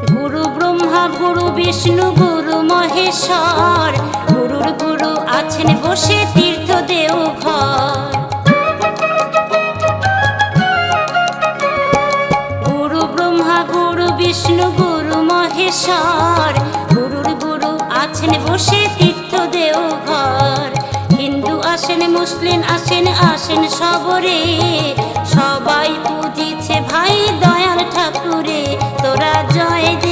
গুরু ব্রহ্মা গুরু বিষ্ণু গুরু মহেশ্বর, গুরুর গুরু আছেন বসে তীর্থ দেওঘর। গুরু ব্রহ্মা গুরু বিষ্ণু গুরু মহেশ্বর, গুরুর গুরু আছেন বসে তীর্থ দেওঘর। হিন্দু আসেন মুসলিম আসেন আসেন সবরে, সবাই পুজিছে ভাই দয়াল ঠাকুরে। তোরা জয় দে